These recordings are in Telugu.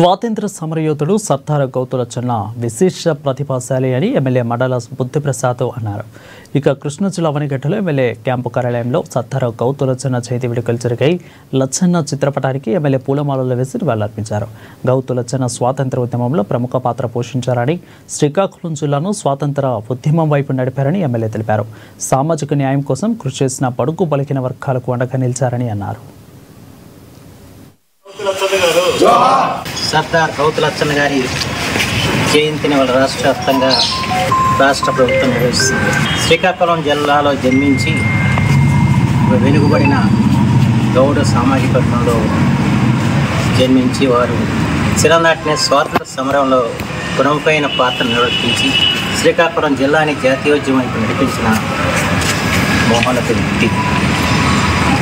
స్వాతంత్ర సమరయోధుడు సర్దార్ గౌతులచ్చన్న విశేష ప్రతిభాశాలి అని ఎమ్మెల్యే మడాల బుద్ధిప్రసాద్ అన్నారు. ఇక కృష్ణా జిల్లా వనిగడ్డలో ఎమ్మెల్యే క్యాంపు కార్యాలయంలో సర్దార్ గౌతులచ్చన్న చేతి వేడుకలు జరిగాయి. లచ్చన్న చిత్రపటానికి ఎమ్మెల్యే పూలమాలలు వేసి నివాళులర్పించారు. గౌతులచ్చన్న స్వాతంత్ర ఉద్యమంలో ప్రముఖ పాత్ర పోషించారని, శ్రీకాకుళం జిల్లాను స్వాతంత్ర ఉద్యమం వైపు నడిపారని ఎమ్మెల్యే తెలిపారు. సామాజిక న్యాయం కోసం కృషి చేసిన బడుగు బలహీన వర్గాలకు అండగా నిలిచారని అన్నారు. సర్దార్ గౌతులచ్చన్న గారి జయంతిని వాళ్ళ రాష్ట్ర వ్యాప్తంగా రాష్ట్ర ప్రభుత్వం నిర్వహిస్తుంది. శ్రీకాకుళం జిల్లాలో జన్మించి వెనుకబడిన గౌడ సామాజిక వర్గంలో జన్మించి వారు చిరనాటిన స్వాతంత్ర సమరంలో ప్రముఖమైన పాత్ర నిర్వర్తించి శ్రీకాకుళం జిల్లాని జాతీయోద్యమం వైపు నడిపించిన మహోన్నత వ్యక్తి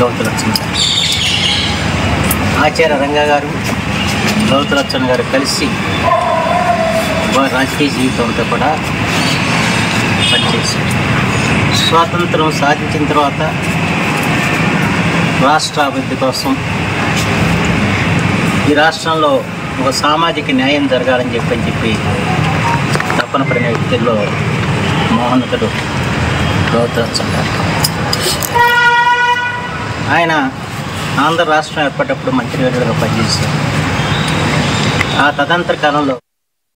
గౌతులచ్చన్న గారు. ఆచార్య రంగా గారు, గౌతులచ్చన్న గారు కలిసి వారి రాజకీయ జీవితంతో కూడా పనిచేశారు. స్వాతంత్రం సాధించిన తర్వాత రాష్ట్ర అభివృద్ధి కోసం ఈ రాష్ట్రంలో ఒక సామాజిక న్యాయం జరగాలని చెప్పి తపన పడిన వ్యక్తుల్లో మహోన్నతుడు గౌతులచ్చన్న గారు. ఆయన ఆంధ్ర రాష్ట్రం ఏర్పడేటప్పుడు మంత్రివర్యులుగా పనిచేశారు. ఆ తదనంతర కాలంలో